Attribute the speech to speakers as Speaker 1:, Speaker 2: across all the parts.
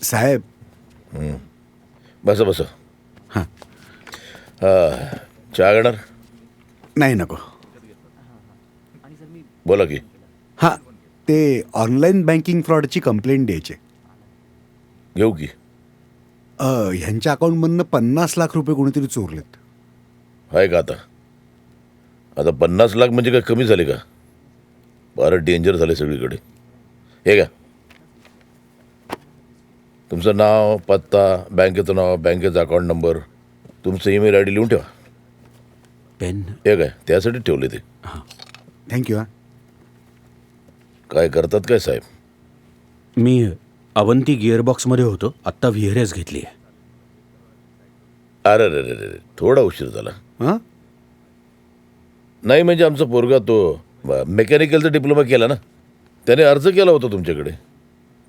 Speaker 1: साहेब.
Speaker 2: बस बस.
Speaker 1: हां.
Speaker 2: चहा घेणार?
Speaker 1: नाही नको.
Speaker 2: बोला की.
Speaker 1: हां, ते ऑनलाईन बँकिंग फ्रॉडची कंप्लेंट द्यायची.
Speaker 2: घेऊ की.
Speaker 1: ह्यांच्या अकाउंटमधनं 50 लाख रुपये कोणीतरी चोरलेत.
Speaker 2: आहे का आता? आता 50 लाख म्हणजे काय कमी झाले का? फारच डेंजर झाले सगळीकडे. हे का तुमचं नाव, पत्ता, बँकेचं नाव, बँकेचा अकाउंट नंबर, तुमचं ईमेल आय डी लिहून ठेवा.
Speaker 1: पेन.
Speaker 2: हे काय त्यासाठी ठेवले ते?
Speaker 1: हां, थँक्यू. हां.
Speaker 2: काय करतात काय साहेब?
Speaker 3: मी अवंती गिअरबॉक्समध्ये होतो, आत्ता व्हीआरएस घेतली आहे.
Speaker 2: अरे रे रे रे, थोडा उशीर झाला.
Speaker 1: हां.
Speaker 2: नाही म्हणजे आमचा पोरगा तो मेकॅनिकलचा डिप्लोमा केला ना, त्याने अर्ज केला होता तुमच्याकडे.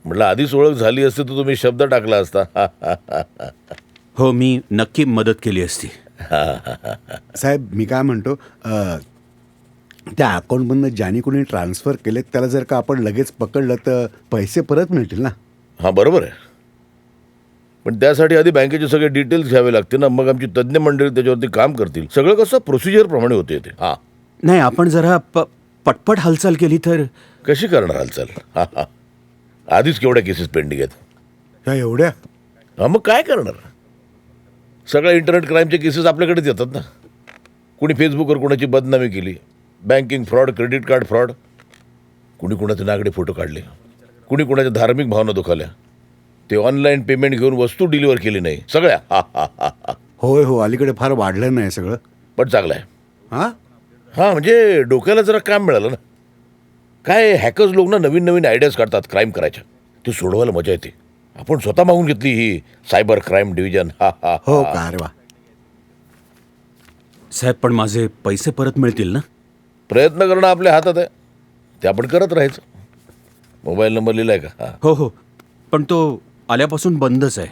Speaker 2: म्हटलं आधीच ओळख झाली असती तर तुम्ही शब्द टाकला असता.
Speaker 3: हो, मी नक्की मदत केली असती.
Speaker 1: साहेब, मी काय म्हणतो, त्या अकाउंटमधनं ज्याने कोणी ट्रान्सफर केलेत त्याला जर का आपण लगेच पकडलं तर पैसे परत मिळतील ना?
Speaker 2: हां बरोबर आहे, पण त्यासाठी आधी बँकेचे सगळे डिटेल्स घ्यावे लागतील ना. मग आमची तज्ज्ञ मंडळी त्याच्यावरती काम करतील. सगळं कसं प्रोसिजरप्रमाणे होते ते. हां.
Speaker 3: नाही, आपण जरा पटपट हालचाल केली तर.
Speaker 2: कशी करणार हालचाल? हां हां, आधीच केवढ्या केसेस पेंडिंग आहेत.
Speaker 1: ह्या एवढ्या?
Speaker 2: हां, मग काय करणार? सगळ्या इंटरनेट क्राईमच्या केसेस आपल्याकडेच येतात ना. कुणी फेसबुकवर कोणाची बदनामी केली, banking fraud, credit card fraud, कुणी कुणाचे नागडे फोटो काढले, कुणी कुणाच्या धार्मिक भावना दुखावल्या, ते ऑनलाईन पेमेंट घेऊन वस्तू डिलिव्हर केली नाही, सगळ्या. हा हा हा हा.
Speaker 1: होय हो, अलीकडे फार वाढलं नाही सगळं.
Speaker 2: पण चांगलं आहे.
Speaker 1: हां.
Speaker 2: हां, म्हणजे डोक्याला जरा काम मिळालं ना. काय हॅकर्स लोक ना नवीन नवीन आयडियाज काढतात क्राईम करायच्या, ते सोडवायला मजा येते. आपण स्वतः मागून घेतली ही सायबर क्राईम डिव्हिजन. हा हा.
Speaker 1: हो का? अरे वा.
Speaker 3: साहेब, पण माझे पैसे परत मिळतील ना?
Speaker 2: प्रयत्न करणं आपल्या हातात आहे, ते आपण करत राहायचं. मोबाईल नंबर लिहिलाय का? हां.
Speaker 3: हो हो, पण तो आल्यापासून बंदच आहे.